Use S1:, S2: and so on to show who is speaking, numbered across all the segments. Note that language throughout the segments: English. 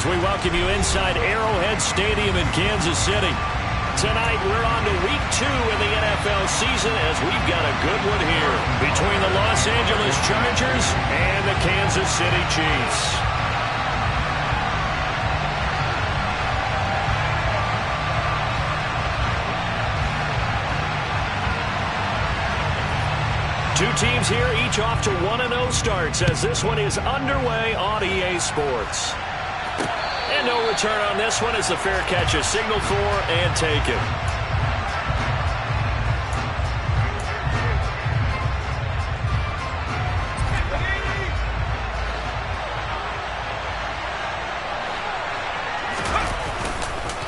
S1: as we welcome you inside Arrowhead Stadium in Kansas City. Tonight, we're on to week 2 in the NFL season as we've got a good one here between the Los Angeles Chargers and the Kansas City Chiefs. Two teams here, each off to 1-0 starts as this one is underway on EA Sports. And no return on this one as the fair catch is signaled for and taken.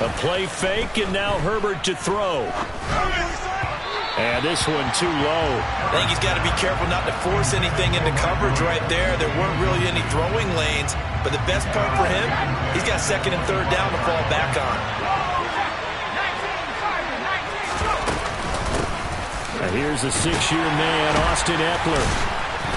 S1: A play fake, and now Herbert to throw. And this one too low.
S2: I think he's got to be careful not to force anything into coverage right there. There weren't really any throwing lanes. But the best part for him, he's got second and third down to fall back on.
S1: Now here's a 6-year man, Austin Eckler.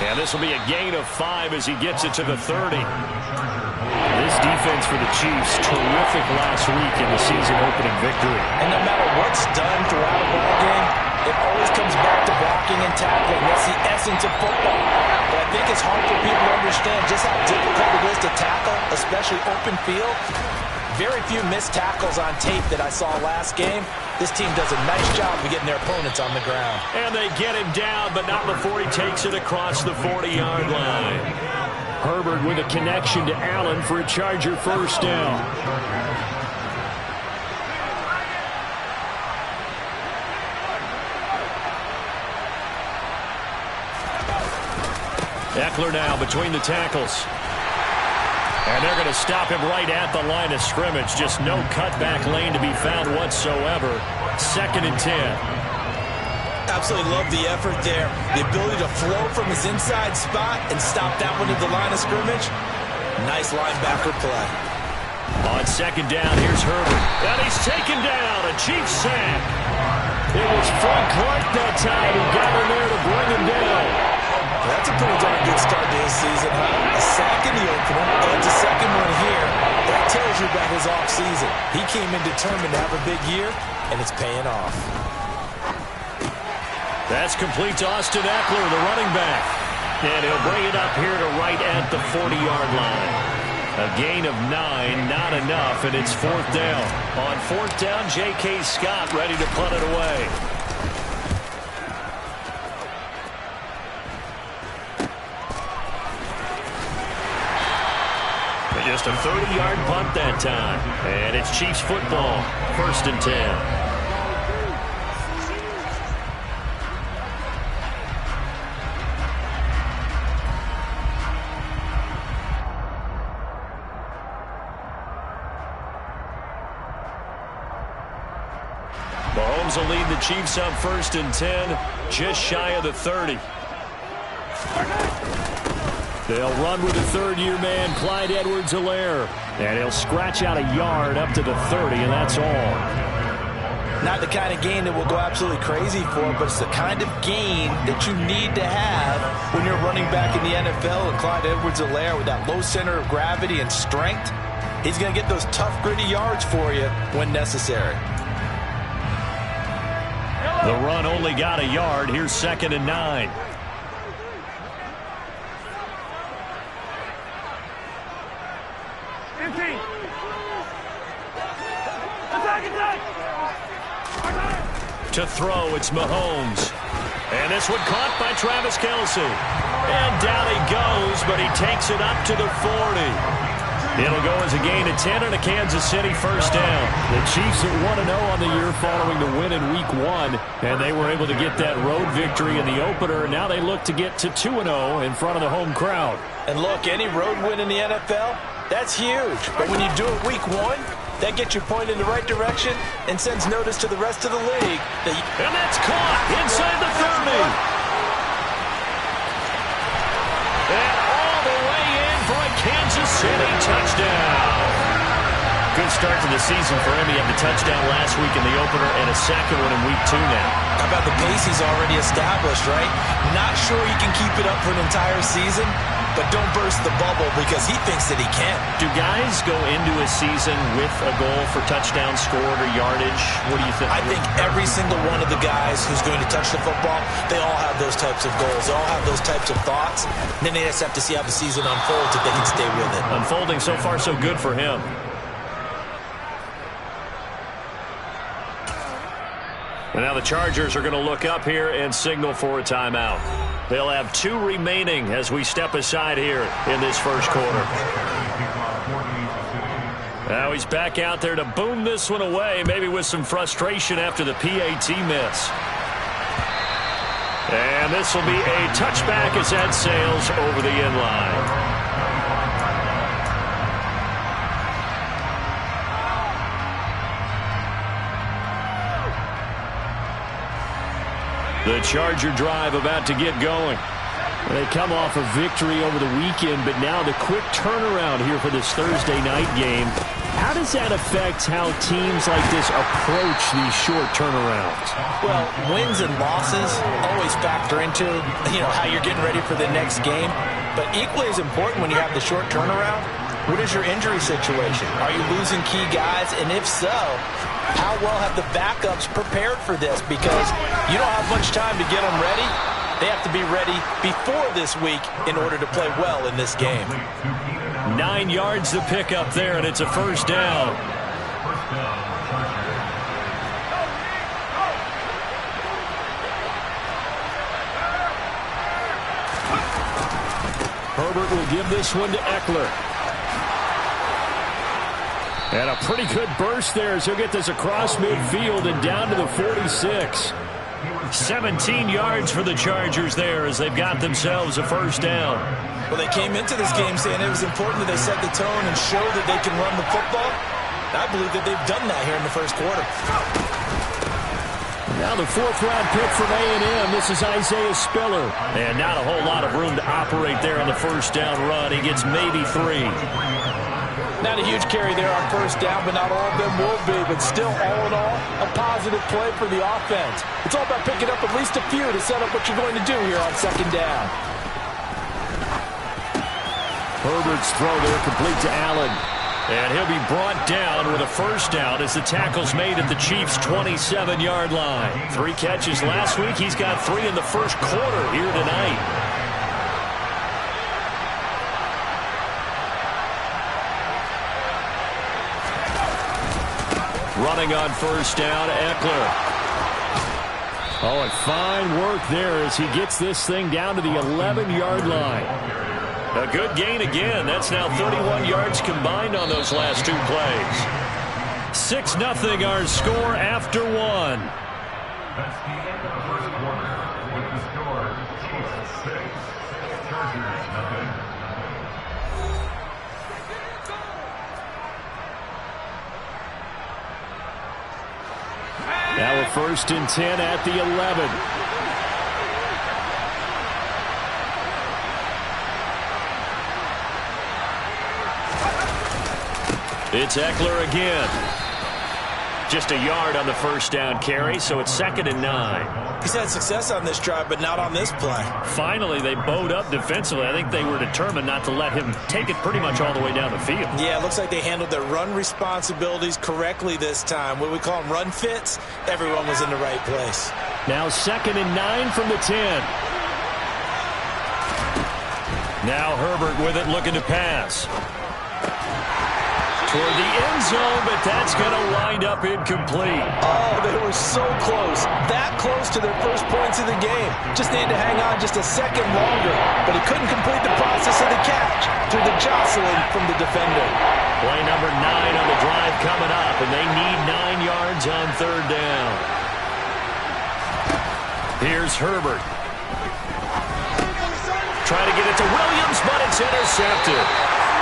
S1: And this will be a gain of 5 as he gets it to the 30. This defense for the Chiefs, terrific last week in the season-opening victory.
S2: And no matter what's done throughout a ball game, it always comes back to blocking and tackling. That's the essence of football. But I think it's hard for people to understand just how difficult it is to tackle, especially open field. Very few missed tackles on tape that I saw last game. This team does a nice job of getting their opponents on the ground.
S1: And they get him down, but not before he takes it across the 40-yard line. Herbert with a connection to Allen for a Charger first down. Eckler now between the tackles. And they're going to stop him right at the line of scrimmage. Just no cutback lane to be found whatsoever. 2nd and 10.
S2: Absolutely love the effort there. The ability to flow from his inside spot and stop that one at the line of scrimmage. Nice linebacker play.
S1: On 2nd down, here's Herbert. And he's taken down. A Chiefs sack. It was Frank Clark that time who got in there to bring him down.
S2: That's a pretty darn good start to his season, huh? A sack in the opener, and a second one here. That tells you about his offseason. He came in determined to have a big year, and it's paying off.
S1: That's complete to Austin Eckler, the running back. And he'll bring it up here to right at the 40-yard line. A gain of 9, not enough, and it's 4th down. On 4th down, J.K. Scott ready to punt it away. Just a 30-yard punt that time. And it's Chiefs football. 1st and 10. Mahomes will lead the Chiefs up 1st and 10, just shy of the 30. They'll run with the 3rd-year man, Clyde Edwards-Helaire. And he'll scratch out a yard up to the 30, and that's all.
S2: Not the kind of gain that we'll go absolutely crazy for, but it's the kind of gain that you need to have when you're running back in the NFL. And Clyde Edwards-Helaire, with that low center of gravity and strength, he's going to get those tough, gritty yards for you when necessary.
S1: The run only got a yard. Here's 2nd and 9. To throw, it's Mahomes. And this one caught by Travis Kelce. And down he goes, but he takes it up to the 40. It'll go as a gain of 10 and a Kansas City first down. The Chiefs at 1-0 on the year following the win in Week 1. And they were able to get that road victory in the opener. Now they look to get to 2-0 in front of the home crowd.
S2: And look, any road win in the NFL, that's huge. But when you do it Week 1, that gets your point in the right direction and sends notice to the rest of the league.
S1: And that's caught inside the 30. And all the way in for a Kansas City touchdown. Good start to the season for him. He had the touchdown last week in the opener and a second one in Week 2 now.
S2: How about the pace he's already established, right? Not sure he can keep it up for an entire season, but don't burst the bubble because he thinks that he can.
S1: Do guys go into a season with a goal for touchdowns scored or yardage? What do you think?
S2: I think every single one of the guys who's going to touch the football, they all have those types of goals. They all have those types of thoughts. And then they just have to see how the season unfolds if they can stay with it.
S1: Unfolding so far so good for him. And now the Chargers are going to look up here and signal for a timeout. They'll have 2 remaining as we step aside here in this first quarter. Now he's back out there to boom this one away, maybe with some frustration after the PAT miss. And this will be a touchback as that sails over the end line. The Charger drive about to get going. They come off a victory over the weekend, but now the quick turnaround here for this Thursday night game. How does that affect how teams like this approach these short turnarounds?
S2: Well, wins and losses always factor into, how you're getting ready for the next game. But equally as important when you have the short turnaround, what is your injury situation? Are you losing key guys? And if so, how well have the backups prepared for this? Because you don't have much time to get them ready. They have to be ready before this week in order to play well in this game.
S1: 9 yards to pick up there, and it's a first down. Herbert will give this one to Eckler. And a pretty good burst there as he'll get this across midfield and down to the 46. 17 yards for the Chargers there as they've got themselves a first down.
S2: Well, they came into this game saying it was important that they set the tone and show that they can run the football. I believe that they've done that here in the first quarter.
S1: Now the 4th-round pick from A&M. This is Isaiah Spiller. And not a whole lot of room to operate there on the first down run. He gets maybe 3.
S2: Not a huge carry there on first down, but not all of them will be. But still, all in all, a positive play for the offense. It's all about picking up at least a few to set up what you're going to do here on second down.
S1: Herbert's throw there complete to Allen. And he'll be brought down with a first down as the tackle's made at the Chiefs' 27-yard line. 3 catches last week. He's got 3 in the first quarter here tonight. Running on first down, Eckler. Oh, and fine work there as he gets this thing down to the 11-yard line. A good gain again. That's now 31 yards combined on those last 2 plays. 6-0 our score after 1.
S3: That's the end of the first quarter with the score Chiefs 6, Chargers nothing.
S1: Now a 1st and 10 at the 11. It's Eckler again. Just a yard on the first down carry, so it's 2nd and 9.
S2: He's had success on this drive, but not on this play.
S1: Finally, they bowed up defensively. I think they were determined not to let him take it pretty much all the way down the field.
S2: Yeah, it looks like they handled their run responsibilities correctly this time. What we call them run fits, everyone was in the right place.
S1: Now 2nd and 9 from the 10. Now Herbert with it, looking to pass. Toward the end zone, but that's going to wind up incomplete.
S2: Oh, they were so close. That close to their first points of the game. Just needed to hang on just a second longer, but he couldn't complete the process of the catch through the jostling from the defender.
S1: Play number 9 on the drive coming up, and they need 9 yards on 3rd down. Here's Herbert. Trying to get it to Williams, but it's intercepted.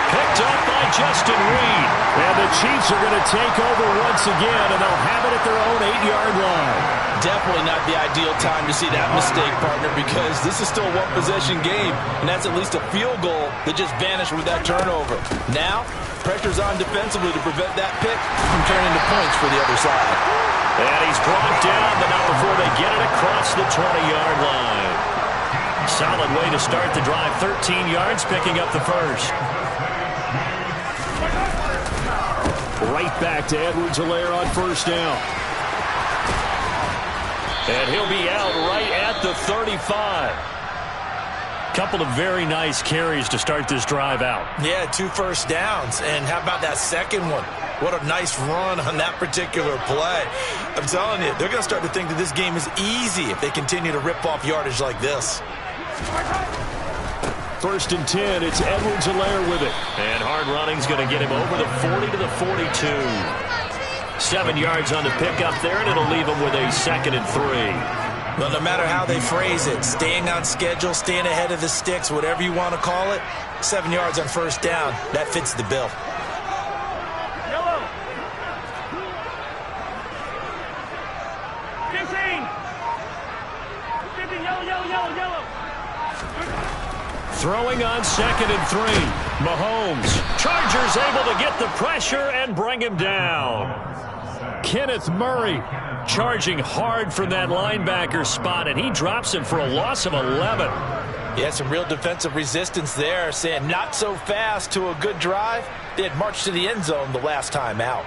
S1: Picked up by Justin Reed. And the Chiefs are going to take over once again, and they'll have it at their own 8-yard line.
S2: Definitely not the ideal time to see that mistake, partner, because this is still a one-possession game, and that's at least a field goal that just vanished with that turnover. Now, pressure's on defensively to prevent that pick from turning into points for the other side.
S1: And he's brought down, but not before they get it across the 20-yard line. Solid way to start the drive. 13 yards, picking up the first.
S4: Right back to Edwards-Helaire on first down.
S1: And he'll be out right at the 35. Couple of very nice carries to start this drive out.
S2: Yeah, 2 first downs. And how about that second one? What a nice run on that particular play. I'm telling you, they're going to start to think that this game is easy if they continue to rip off yardage like this.
S4: 1st and 10, it's Edwards-Helaire with it.
S1: And hard running's going to get him over the 40 to the 42. 7 yards on the pickup there, and it'll leave him with a 2nd and 3.
S2: Well, no matter how they phrase it, staying on schedule, staying ahead of the sticks, whatever you want to call it, 7 yards on first down, that fits the bill.
S5: Yellow. 15. 15, yellow.
S1: Throwing on 2nd and 3. Mahomes. Chargers able to get the pressure and bring him down. Kenneth Murray charging hard from that linebacker spot, and he drops him for a loss of 11.
S2: Yeah, some real defensive resistance there, saying not so fast to a good drive. They had marched to the end zone the last time out.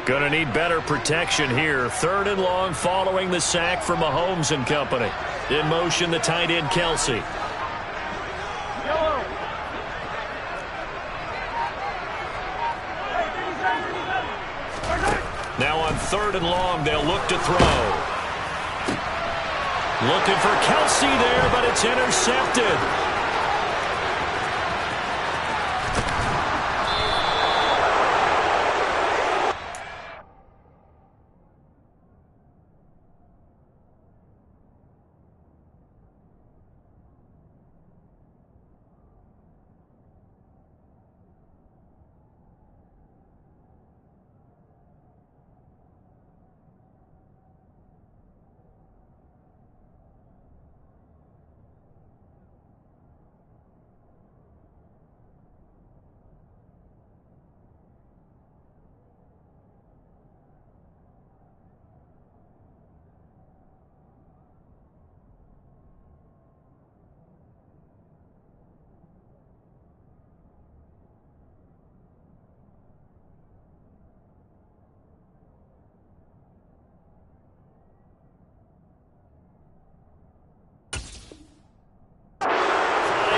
S1: Going to need better protection here. 3rd and long following the sack from Mahomes and company. In motion, the tight end, Kelce. Now on 3rd and long, they'll look to throw. Looking for Kelce there, but it's intercepted.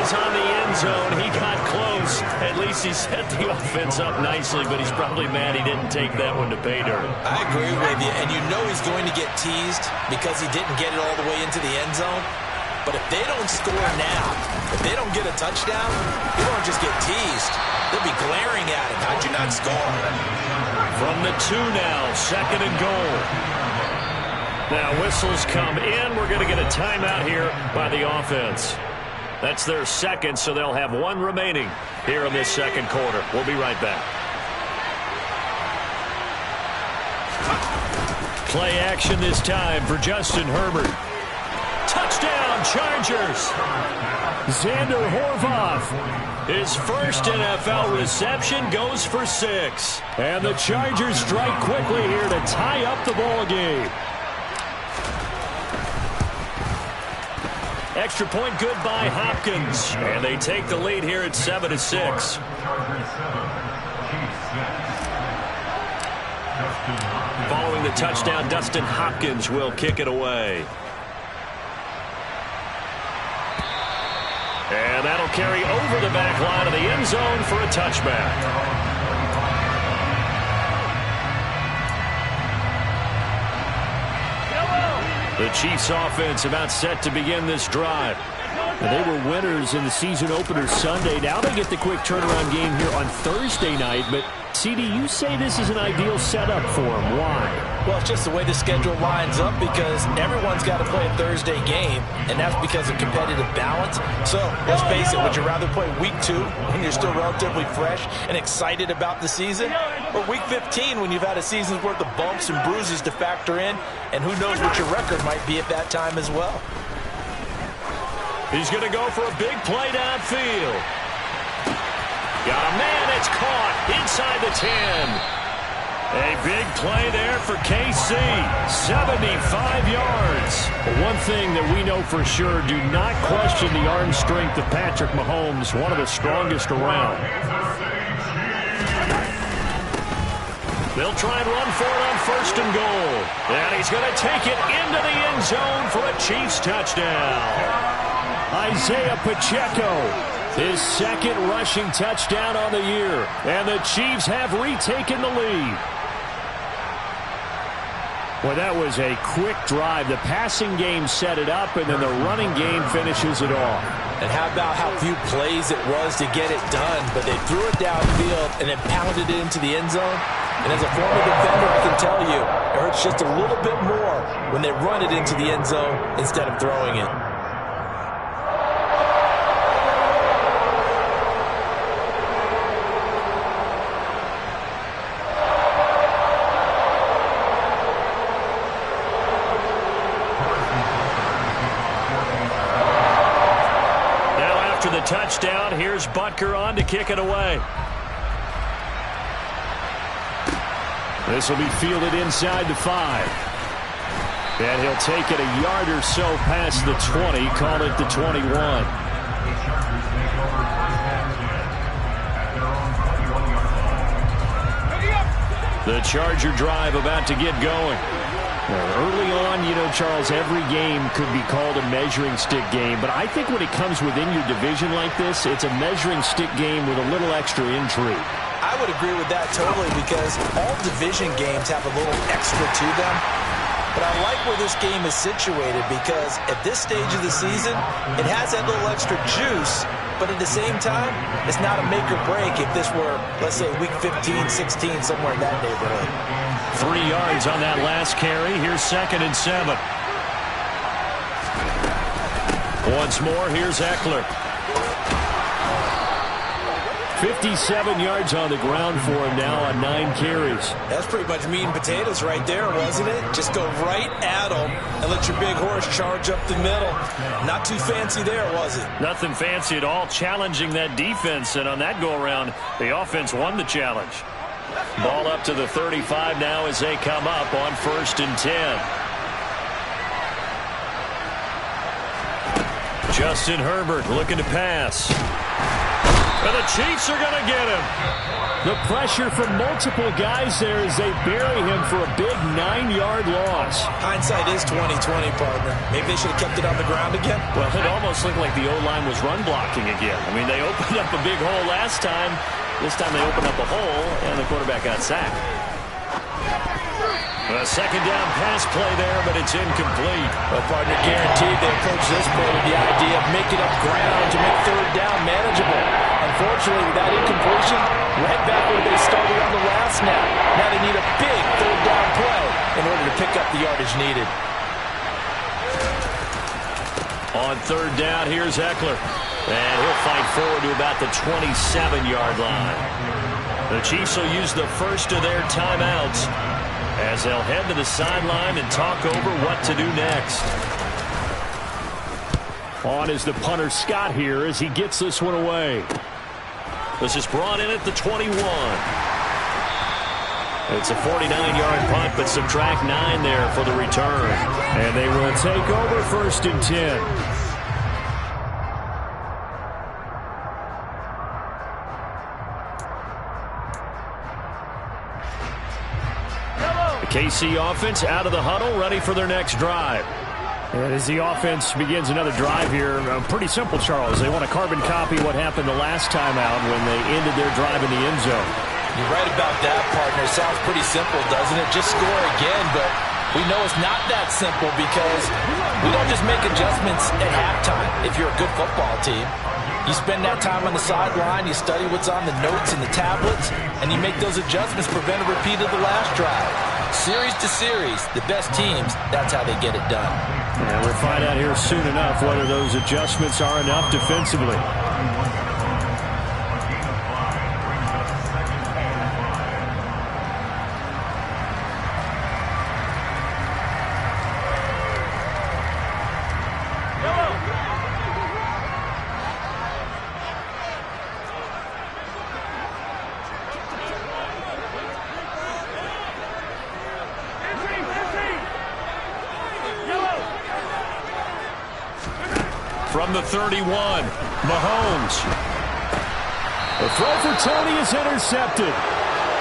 S1: On the end zone, he got close. At least he set the offense up nicely, but he's probably mad he didn't take that one to pay dirt.
S2: I agree with you, and you know he's going to get teased because he didn't get it all the way into the end zone. But if they don't score now, if they don't get a touchdown, he won't just get teased. They'll be glaring at him. How'd you not score?
S1: From the 2 now, 2nd and goal. Now whistles come in. We're going to get a timeout here by the offense. That's their 2nd, so they'll have 1 remaining here in this 2nd quarter. We'll be right back. Play action this time for Justin Herbert. Touchdown, Chargers. Xander Horvath. His first NFL reception goes for 6.
S4: And the Chargers strike quickly here to tie up the ball game.
S1: Extra point good by Hopkins. And they take the lead here at 7-6. Following the touchdown, Dustin Hopkins will kick it away. And that'll carry over the back line of the end zone for a touchback. The Chiefs offense about set to begin this drive.
S4: And they were winners in the season opener Sunday. Now they get the quick turnaround game here on Thursday night. But, CD, you say this is an ideal setup for them. Why?
S2: Well, it's just the way the schedule lines up because everyone's got to play a Thursday game, and that's because of competitive balance. So, let's face it, would you rather play week 2 when you're still relatively fresh and excited about the season, or week 15 when you've had a season's worth of bumps and bruises to factor in, and who knows what your record might be at that time as well?
S1: He's going to go for a big play downfield. Got a man, it's caught inside the 10. A big play there for KC, 75 yards.
S4: But one thing that we know for sure, do not question the arm strength of Patrick Mahomes, one of the strongest around.
S1: They'll try and run for it on 1st and goal. And he's going to take it into the end zone for a Chiefs touchdown.
S4: Isaiah Pacheco, his 2nd rushing touchdown on the year. And the Chiefs have retaken the lead. Well, that was a quick drive. The passing game set it up, and then the running game finishes it off.
S2: And how about how few plays it was to get it done, but they threw it downfield and then pounded it into the end zone. And as a former defender, I can tell you, it hurts just a little bit more when they run it into the end zone instead of throwing it.
S1: Touchdown. Here's Butker on to kick it away.
S4: This will be fielded inside the 5. And he'll take it a yard or so past the 20. Call it the 21.
S1: The Charger drive about to get going.
S4: Early on, you know, Charles, every game could be called a measuring stick game. But I think when it comes within your division like this, it's a measuring stick game with a little extra intrigue.
S2: I would agree with that totally because all division games have a little extra to them. But I like where this game is situated because at this stage of the season, it has that little extra juice. But at the same time, it's not a make or break if this were, let's say, week 15, 16, somewhere in that neighborhood.
S1: 3 yards on that last carry. Here's 2nd and 7. Once more, here's Eckler.
S4: 57 yards on the ground for him now on 9 carries.
S2: That's pretty much meat and potatoes right there, wasn't it? Just go right at them and let your big horse charge up the middle. Not too fancy there, was it?
S1: Nothing fancy at all, challenging that defense. And on that go-around, the offense won the challenge. Ball up to the 35 now as they come up on 1st and 10. Justin Herbert looking to pass. And the Chiefs are going to get him.
S4: The pressure from multiple guys there as they bury him for a big 9-yard loss.
S2: Hindsight is 20/20, partner. Maybe they should have kept it on the ground again.
S1: Well, it almost looked like the O-line was run blocking again. I mean, they opened up a big hole last time. This time they opened up a hole, and the quarterback got sacked. A 2nd down pass play there, but it's incomplete.
S2: Well, partner, guaranteed they approach this play with the idea of making up ground to make 3rd down manageable. Unfortunately, with that incompletion, right back where they started on the last snap. Now they need a big 3rd down play in order to pick up the yardage needed.
S1: On 3rd down, here's Eckler. And he'll fight forward to about the 27-yard line. The Chiefs will use the first of their timeouts as they'll head to the sideline and talk over what to do next.
S4: On is the punter Scott here as he gets this one away.
S1: This is brought in at the 21. It's a 49-yard punt, but subtract 9 there for the return.
S4: And they will take over 1st and 10.
S1: KC offense out of the huddle, ready for their next drive.
S4: And as the offense begins another drive here, pretty simple, Charles. They want to carbon copy what happened the last time out when they ended their drive in the end zone.
S2: You're right about that, partner. Sounds pretty simple, doesn't it? Just score again, but We know it's not that simple because we don't just make adjustments at halftime if you're a good football team. You spend that time on the sideline, you study what's on the notes and the tablets, and you make those adjustments, prevent a repeat of the last drive. Series to series, the best teams, that's how they get it done.
S4: And we'll find out here soon enough whether those adjustments are enough defensively.
S1: From the 31, Mahomes.
S4: The throw for Tony is intercepted.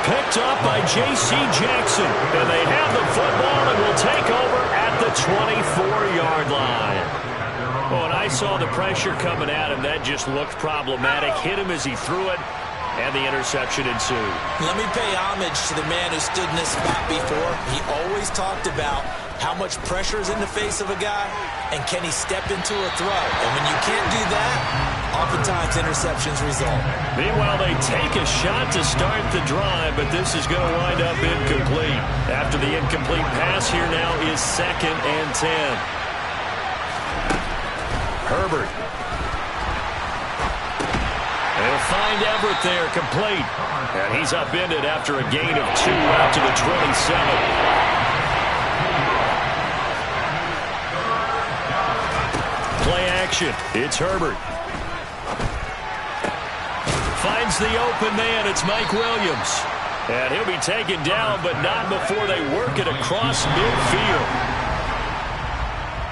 S1: Picked up by J.C. Jackson. And they have the football and will take over at the 24-yard line. Oh, and I saw the pressure coming at him. That just looked problematic. Hit him as he threw it, and the interception ensued.
S2: Let me pay homage to the man who stood in this spot before. He always talked about how much pressure is in the face of a guy, and can he step into a throw? And when you can't do that, oftentimes interceptions result.
S1: Meanwhile, they take a shot to start the drive, but this is going to wind up incomplete. After the incomplete pass, here now is 2nd and 10. Herbert. They'll find Everett there, complete. And he's upended after a gain of 2 out to the 27. Play action. It's Herbert. Finds the open man. It's Mike Williams. And he'll be taken down, but not before they work it across midfield.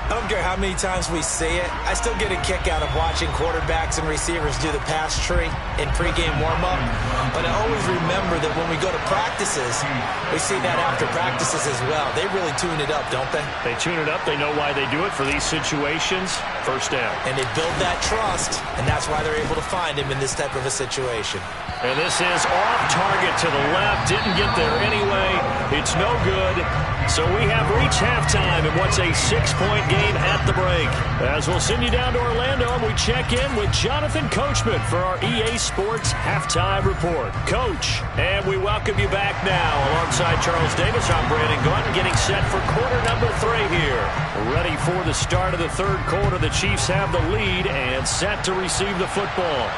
S2: I don't care how many times we say it, I still get a kick out of watching quarterbacks and receivers do the pass tree in pregame warm-up. But I always remember that when we go to practices, we see that after practices as well. They really tune it up, don't they?
S1: They tune it up. They know why they do it for these situations. First down.
S2: And they build that trust, and that's why they're able to find him in this type of a situation.
S1: And this is off target to the left. Didn't get there anyway. It's no good. So we have reached halftime in what's a 6-point game at the break. As we'll send you down to Orlando, and we check in with Jonathan Coachman for our EA Sports Halftime Report. Coach, and we welcome you back now. Alongside Charles Davis, I'm Brandon Gaudin, getting set for quarter number 3 here. Ready for the start of the third quarter. The Chiefs have the lead and set to receive the football.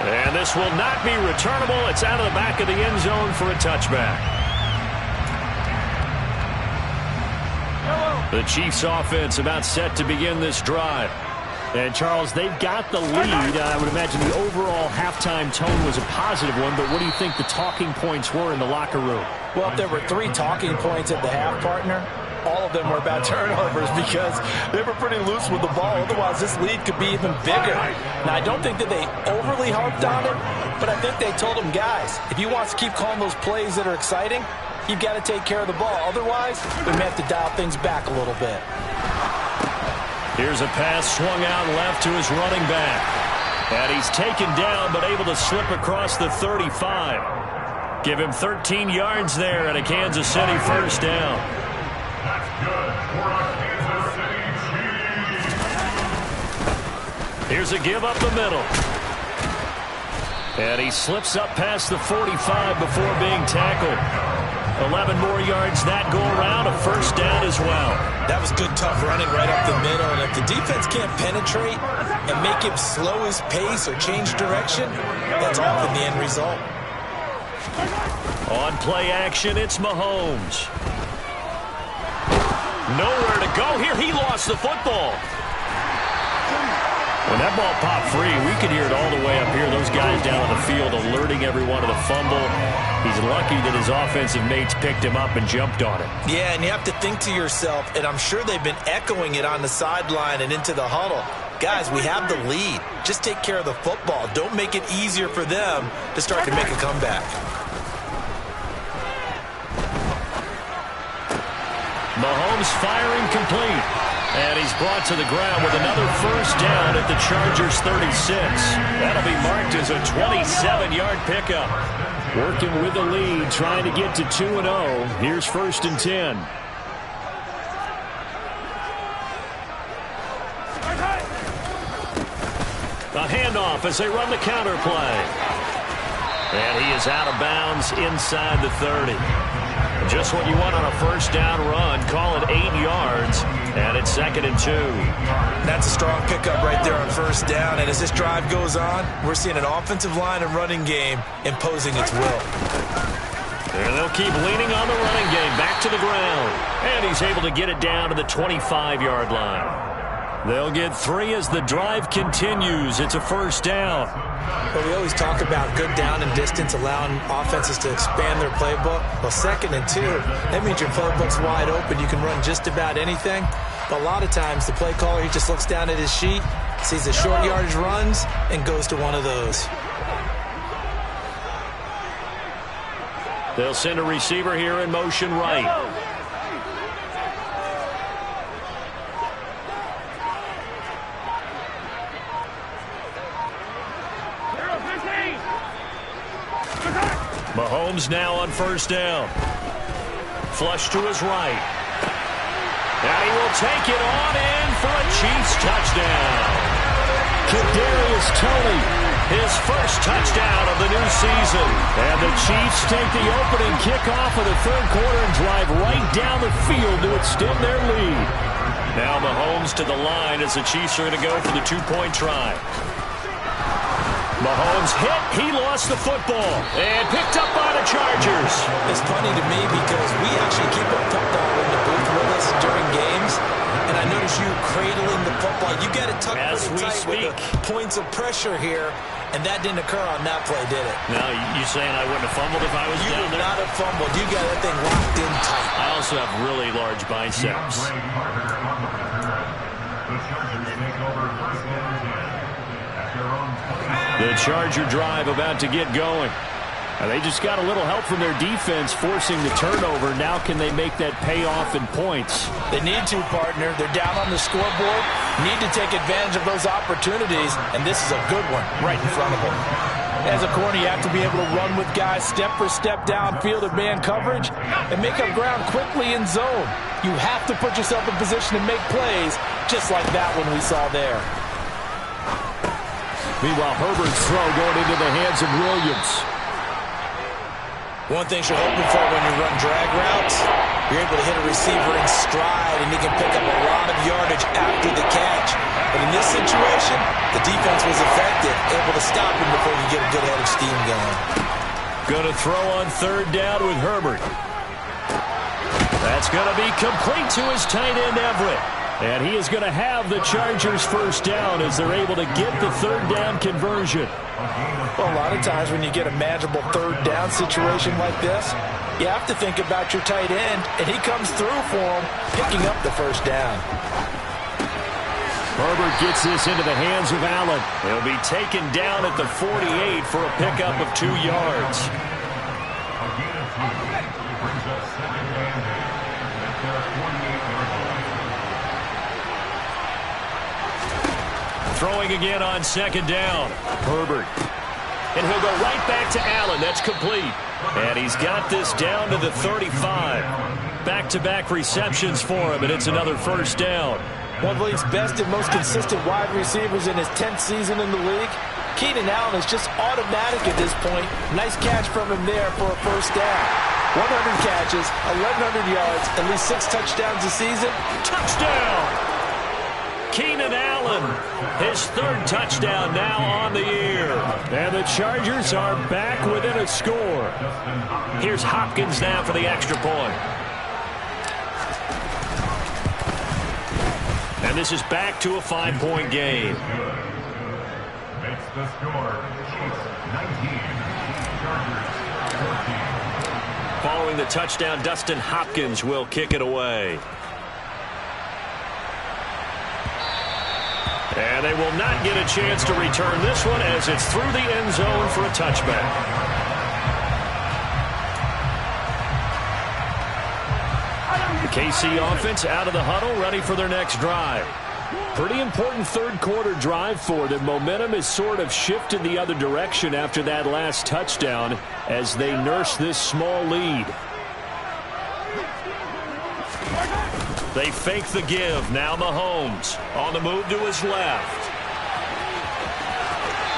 S1: And this will not be returnable. It's out of the back of the end zone for a touchback. The Chiefs offense about set to begin this drive.
S4: And, Charles, they've got the lead. I would imagine the overall halftime tone was a positive one, but what do you think the talking points were in the locker room?
S2: Well, if there were 3 talking points at the half, partner, all of them were about turnovers because they were pretty loose with the ball. Otherwise, this lead could be even bigger. Now, I don't think that they overly harped on it, but I think they told them, guys, if you want to keep calling those plays that are exciting, you've got to take care of the ball. Otherwise, we may have to dial things back a little bit.
S1: Here's a pass swung out left to his running back. And he's taken down, but able to slip across the 35. Give him 13 yards there and a Kansas City first down.
S3: That's good for a Kansas City Chiefs.
S1: Here's a give up the middle. And he slips up past the 45 before being tackled. 11 more yards that go around, a first down as well.
S2: That was good, tough running right up the middle. And if the defense can't penetrate and make him slow his pace or change direction, that's often the end result.
S1: On play action, it's Mahomes. Nowhere to go here. He lost the football. When that ball popped free, we could hear it all the way up here. Those guys down on the field alerting everyone to the fumble. He's lucky that his offensive mates picked him up and jumped on it.
S2: Yeah, and you have to think to yourself, and I'm sure they've been echoing it on the sideline and into the huddle. Guys, we have the lead. Just take care of the football. Don't make it easier for them to start to make a comeback.
S1: Mahomes firing complete. And he's brought to the ground with another first down at the Chargers 36. That'll be marked as a 27-yard pickup.
S4: Working with the lead, trying to get to 2-0. Here's 1st and 10.
S1: off as they run the counter play. And he is out of bounds inside the 30. Just what you want on a first down run. Call it 8 yards, and it's 2nd and 2.
S2: That's a strong pickup right there on first down. And as this drive goes on, we're seeing an offensive line and running game imposing its will.
S1: And they'll keep leaning on the running game. Back to the ground. And he's able to get it down to the 25-yard line. They'll get 3 as the drive continues. It's a first down.
S2: Well, we always talk about good down and distance, allowing offenses to expand their playbook. Well, 2nd and 2, that means your playbook's wide open. You can run just about anything. But a lot of times, the play caller, he just looks down at his sheet, sees the short yardage runs, and goes to one of those.
S1: They'll send a receiver here in motion right. Mahomes now on first down. Flush to his right. And he will take it on in for a Chiefs touchdown. Kadarius Toney, his first touchdown of the new season. And the Chiefs take the opening kickoff of the third quarter and drive right down the field to extend their lead. Now Mahomes to the line as the Chiefs are going to go for the 2-point try. Mahomes hit, he lost the football, and picked up by the Chargers.
S2: It's funny to me because we actually keep a football in the booth with us during games, and I notice you cradling the football. You got it tucked pretty tight with the points of pressure here, and that didn't occur on that play, did it?
S1: No, you saying I wouldn't have fumbled if I was down there?
S2: You would not have fumbled. You got that thing locked in tight.
S1: I also have really large biceps.
S3: The Chargers take over first and 10 at their own 20.
S4: The Charger drive about to get going. And they just got a little help from their defense forcing the turnover. Now can they make that pay off in points?
S2: They need to, partner. They're down on the scoreboard. Need to take advantage of those opportunities, and this is a good one right in front of them. As a corner, you have to be able to run with guys step for step downfield of man coverage and make up ground quickly in zone. You have to put yourself in position to make plays, just like that one we saw there.
S4: Meanwhile, Herbert's throw going into the hands of Williams.
S2: One thing you're hoping for when you run drag routes, you're able to hit a receiver in stride, and he can pick up a lot of yardage after the catch. But in this situation, the defense was effective, able to stop him before he get a good head of steam going.
S1: Going to throw on third down with Herbert. That's going to be complete to his tight end, Everett. And he is going to have the Chargers first down as they're able to get the third down conversion.
S2: Well, a lot of times when you get a manageable third down situation like this, you have to think about your tight end, and he comes through for him, picking up the first down.
S1: Herbert gets this into the hands of Allen. He'll be taken down at the 48 for a pickup of 2 yards.
S3: Brings up second and 8 at their 48-yard line.
S1: Throwing again on second down. Herbert. And he'll go right back to Allen. That's complete. And he's got this down to the 35. Back-to-back receptions for him, and it's another first down.
S2: One of the league's best and most consistent wide receivers in his 10th season in the league. Keenan Allen is just automatic at this point. Nice catch from him there for a first down. 100 catches, 1,100 yards, at least 6 touchdowns a season.
S1: Touchdown! Keenan Allen, his third touchdown now on the year. And the Chargers are back within a score. Here's Hopkins now for the extra point. And this is back to a 5-point game.
S3: Makes the score. Chiefs 19, Chargers 14.
S1: Following the touchdown, Dustin Hopkins will kick it away. And they will not get a chance to return this one as it's through the end zone for a touchback. The KC offense out of the huddle, ready for their next drive. Pretty important third quarter drive for them. Momentum has sort of shifted the other direction after that last touchdown as they nurse this small lead. They fake the give. Now Mahomes on the move to his left.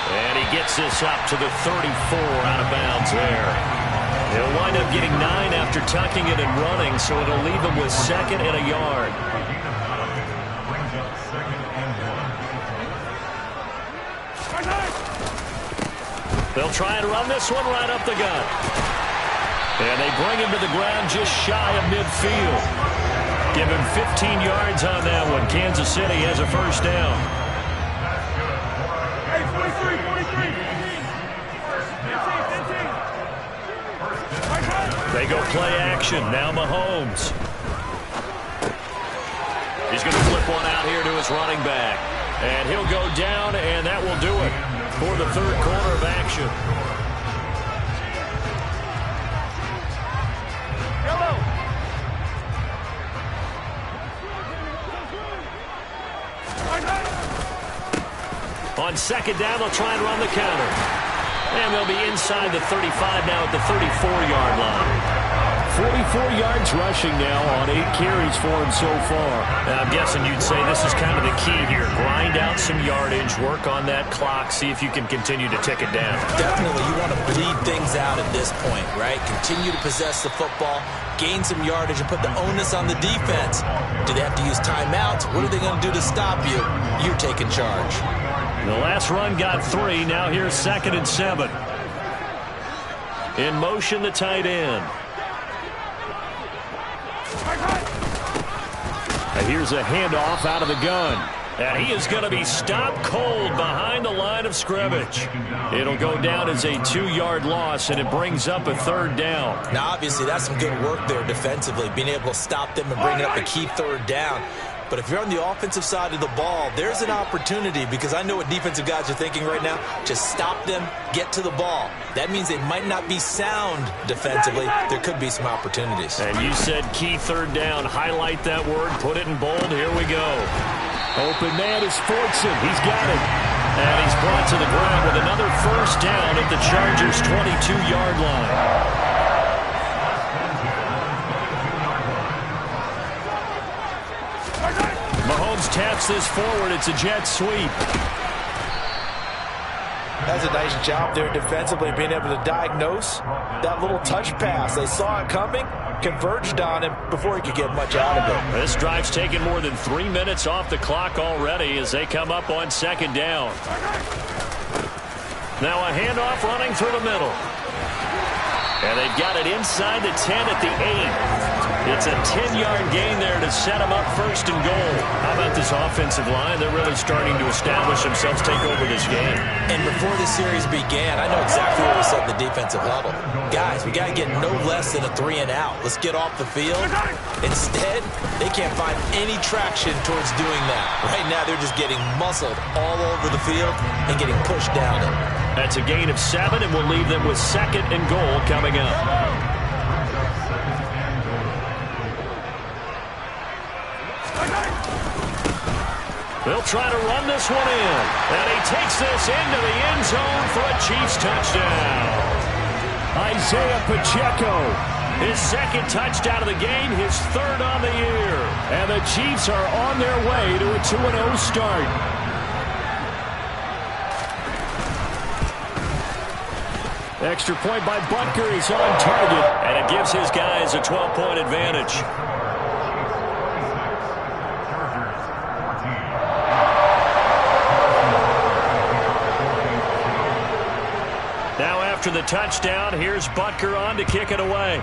S1: And he gets this up to the 34 out of bounds there. He'll wind up getting 9 after tucking it and running, so it'll leave him with 2nd and a yard.
S3: Brings up 2nd and 1.
S1: They'll try and run this one right up the gut. And they bring him to the ground just shy of midfield. Give him 15 yards on that one. Kansas City has a first down.
S5: Hey, 43, 43. 15.
S1: They go play action. Now Mahomes. He's going to flip one out here to his running back. And he'll go down, and that will do it for the third quarter of action. On 2nd down, they'll try and run the counter. And they'll be inside the 35 now at the 34-yard line.
S4: 44 yards rushing now on 8 carries for him so far.
S1: Now, I'm guessing you'd say this is kind of the key here. Grind out some yardage, work on that clock, see if you can continue to tick it down.
S2: Definitely, you want to bleed things out at this point, right? Continue to possess the football, gain some yardage, and put the onus on the defense. Do they have to use timeouts? What are they going to do to stop you? You're taking charge.
S1: The last run got 3. Now here's 2nd and 7. In motion, the tight end.
S4: Here's a handoff out of the gun.
S1: And he is going to be stopped cold behind the line of scrimmage. It'll go down as a 2-yard loss, and it brings up a 3rd down.
S2: Now, obviously, that's some good work there defensively, being able to stop them and bringing up a key 3rd down. But if you're on the offensive side of the ball, there's an opportunity, because I know what defensive guys are thinking right now. Just stop them, get to the ball. That means they might not be sound defensively. There could be some opportunities.
S1: And you said key 3rd down. Highlight that word. Put it in bold. Here we go.
S4: Open man is Fortson. He's got it.
S1: And he's brought to the ground with another first down at the Chargers' 22-yard line. Mahomes taps this forward. It's a jet sweep.
S2: That's a nice job there defensively, being able to diagnose that little touch pass. They saw it coming, converged on him before he could get much out of it.
S1: This drive's taken more than 3 minutes off the clock already as they come up on 2nd down. Now a handoff running through the middle. And they've got it inside the 10 at the 8. It's a 10-yard gain there to set them up 1st and goal. How about this offensive line? They're really starting to establish themselves, take over this game.
S2: And before this series began, I know exactly what we said in the defensive huddle. Guys, we got to get no less than a 3-and-out. Let's get off the field. Instead, they can't find any traction towards doing that. Right now, they're just getting muscled all over the field and getting pushed down it.
S1: That's a gain of 7, and we'll leave them with 2nd and goal coming up. They'll try to run this one in. And he takes this into the end zone for a Chiefs touchdown.
S4: Isaiah Pacheco.
S1: His 2nd touchdown of the game, his 3rd on the year.
S4: And the Chiefs are on their way to a 2-0 start. Extra point by Butker is on target.
S1: And it gives his guys a 12-point advantage. Now after the touchdown, here's Butker on to kick it away.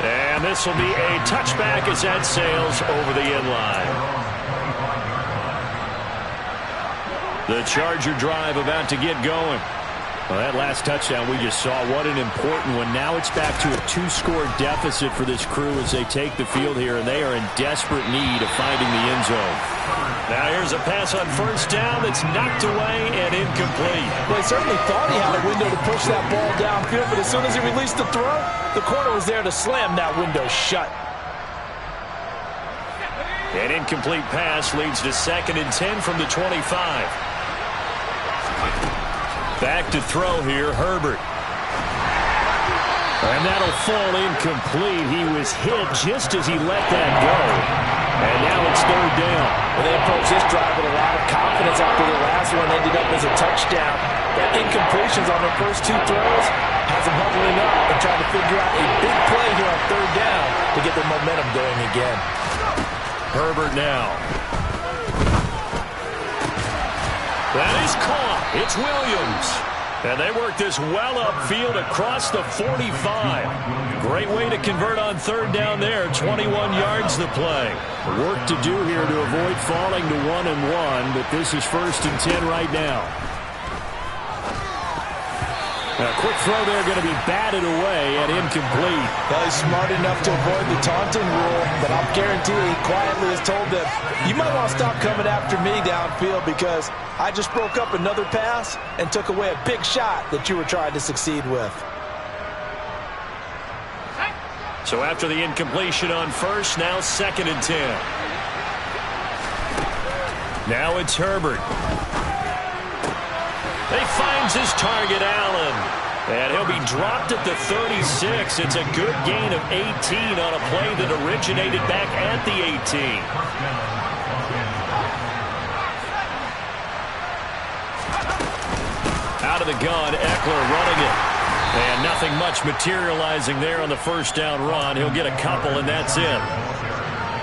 S1: And this will be a touchback as that sails over the end line. The Charger drive about to get going. Well, that last touchdown we just saw, what an important one. Now it's back to a 2-score deficit for this crew as they take the field here, and they are in desperate need of finding the end zone. Now here's a pass on 1st down that's knocked away and incomplete.
S2: Well, he certainly thought he had a window to push that ball downfield, but as soon as he released the throw, the corner was there to slam that window shut.
S1: An incomplete pass leads to 2nd and 10 from the 25. Back to throw here, Herbert.
S4: And that'll fall incomplete. He was hit just as he let that go. And now it's third down.
S2: And they approach this drive with a lot of confidence after the last one ended up as a touchdown. That incompletions on their first two throws has them huddling up and trying to figure out a big play here on third down to get their momentum going again.
S1: Herbert now. That is caught. It's Williams. And they work this well upfield across the 45. Great way to convert on third down there. 21 yards the play.
S4: Work to do here to avoid falling to 1-1, but this is 1st and 10 right now. A quick throw there going to be batted away and incomplete.
S2: Well, he's smart enough to avoid the taunting rule, but I'll guarantee he quietly has told them, you might want to stop coming after me downfield because I just broke up another pass and took away a big shot that you were trying to succeed with.
S1: So after the incompletion on first, now 2nd and 10. Now it's Herbert. He finds his target, Allen. And he'll be dropped at the 36. It's a good gain of 18 on a play that originated back at the 18. Out of the gun, Eckler running it. And nothing much materializing there on the first down run. He'll get a couple, and that's it.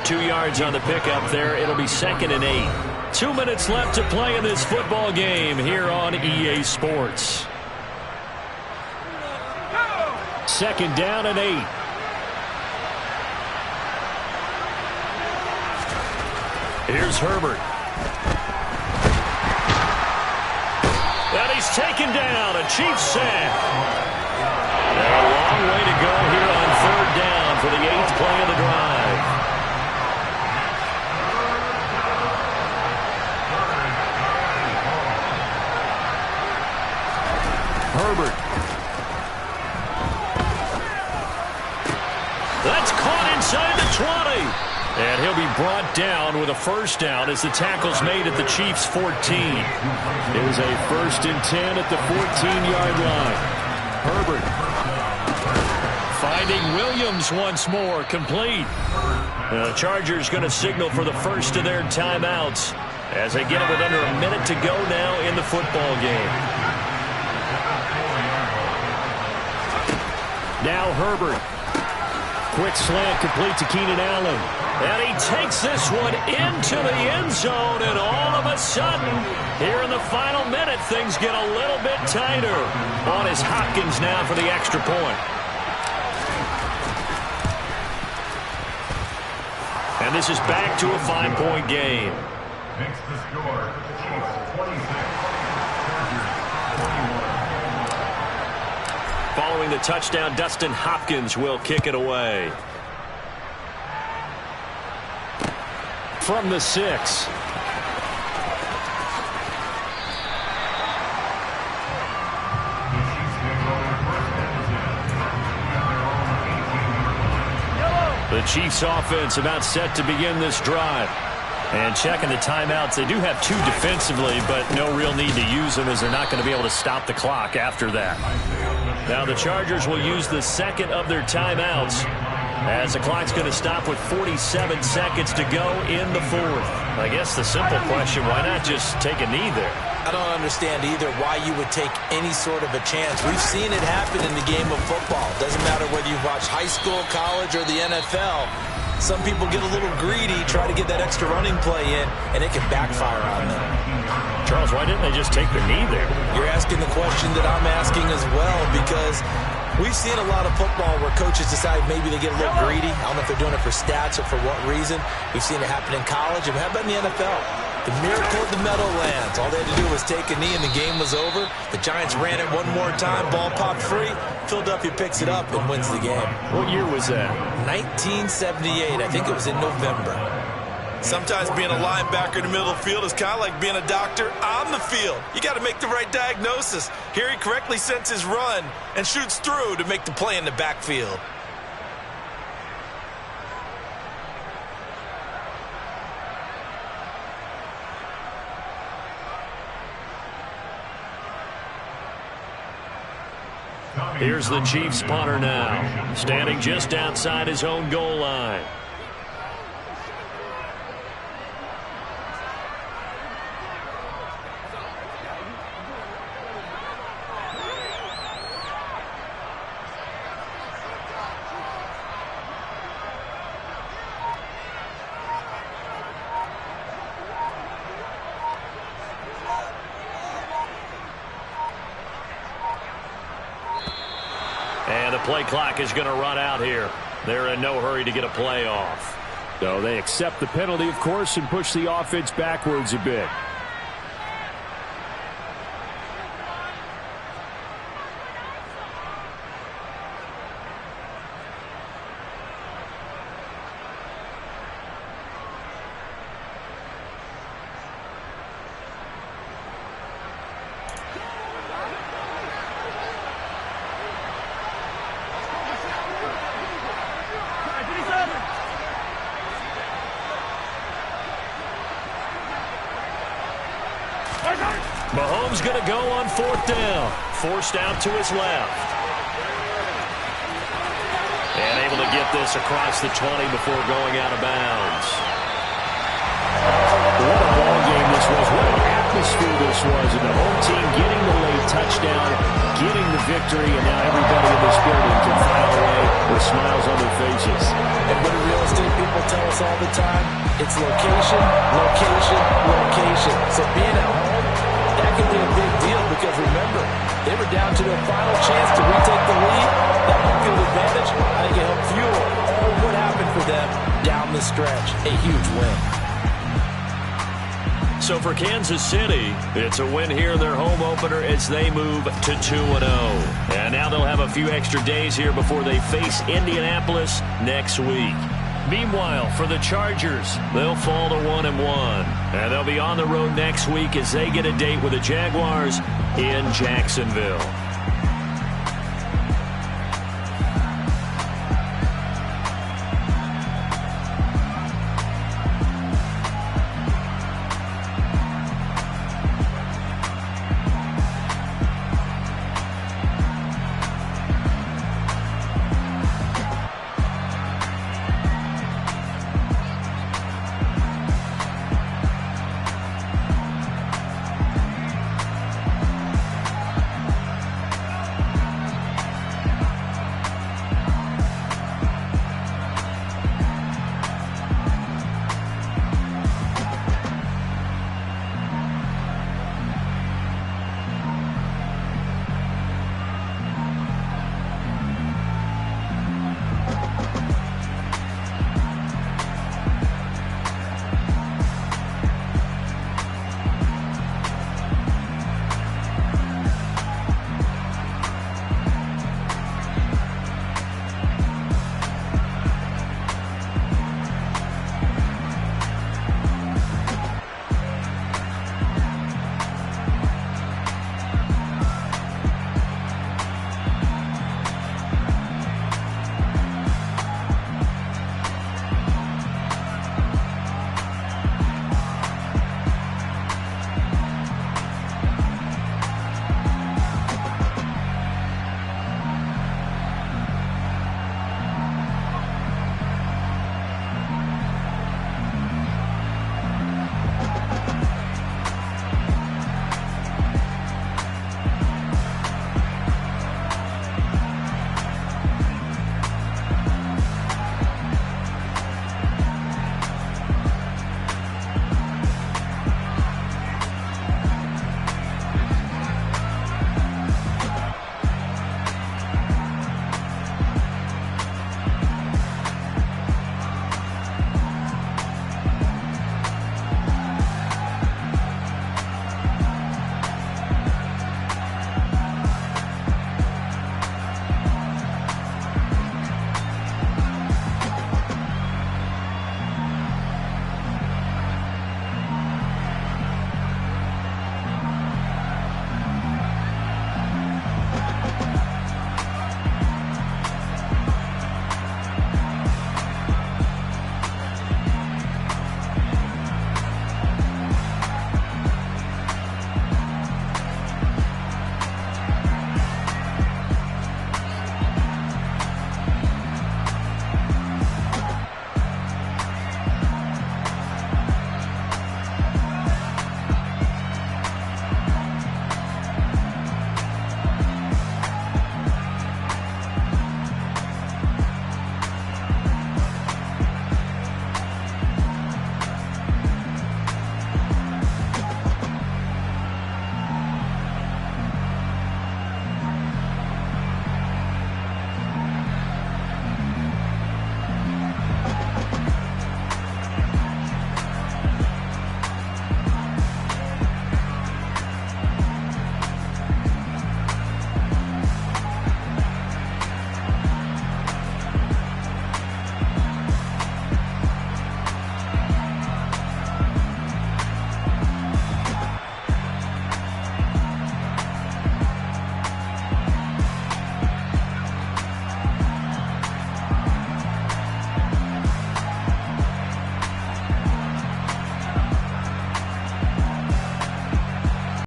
S1: 2 yards on the pickup there. It'll be 2nd and 8. 2 minutes left to play in this football game here on EA Sports. 2nd down and 8. Here's Herbert. And he's taken down. A Chiefs sack. And a long way to go here on third down for the 8th play of the drive. Herbert. That's caught inside the 20. And he'll be brought down with a first down as the tackle's made at the Chiefs' 14.
S4: It was a 1st and 10 at the 14-yard line. Herbert.
S1: Finding Williams once more, complete. The Chargers going to signal for the first of their timeouts as they get it with under a minute to go now in the football game.
S4: Now Herbert. Quick slant complete to Keenan Allen.
S1: And he takes this one into the end zone, and all of a sudden, here in the final minute, things get a little bit tighter. On is Hopkins now for the extra point. And this is back to a 5-point game.
S3: Makes the score. Chiefs 26. Chargers 21.
S1: Following the touchdown, Dustin Hopkins will kick it away.
S4: From the 6.
S1: The Chiefs offense about set to begin this drive. And checking the timeouts, they do have 2 defensively, but no real need to use them as they're not going to be able to stop the clock after that. Now the Chargers will use the 2nd of their timeouts as the clock's going to stop with 47 seconds to go in the 4th. I guess the simple question, why not just take a knee there?
S2: I don't understand either why you would take any sort of a chance. We've seen it happen in the game of football. Doesn't matter whether you've watched high school, college, or the NFL. Some people get a little greedy, try to get that extra running play in, and it can backfire on them.
S1: Charles, why didn't they just take the knee there?
S2: You're asking the question that I'm asking as well, because we've seen a lot of football where coaches decide maybe they get a little greedy. I don't know if they're doing it for stats or for what reason. We've seen it happen in college, and how about in the NFL? The miracle of the Meadowlands. All they had to do was take a knee, and the game was over. The Giants ran it one more time. Ball popped free. Philadelphia picks it up and wins the game.
S1: What year was that?
S2: 1978. I think it was in November.
S6: Sometimes being a linebacker in the middle of the field is kind of like being a doctor on the field. You got to make the right diagnosis. Here he correctly sends his run and shoots through to make the play in the backfield.
S1: Here's the Chiefs punter now, standing just outside his own goal line. And the play clock is going to run out here. They're in no hurry to get a play off.
S4: So they accept the penalty, of course, and push the offense backwards a bit.
S1: Mahomes going to go on 4th down. Forced out to his left. And able to get this across the 20 before going out of bounds.
S4: What a ball game this was. What an atmosphere this was. And the home team getting the late touchdown, getting the victory, and now everybody in this building can file away with smiles on their faces.
S2: And what do real estate people tell us all the time? It's location, location, location. So being at home, that can be a big deal because remember, they were down to their final chance to retake the lead. That home field advantage, I think it helped fuel all what happened for them down the stretch. A huge win.
S1: So for Kansas City, it's a win here in their home opener as they move to 2-0. And now they'll have a few extra days here before they face Indianapolis next week. Meanwhile, for the Chargers, they'll fall to 1-1. And they'll be on the road next week as they get a date with the Jaguars in Jacksonville.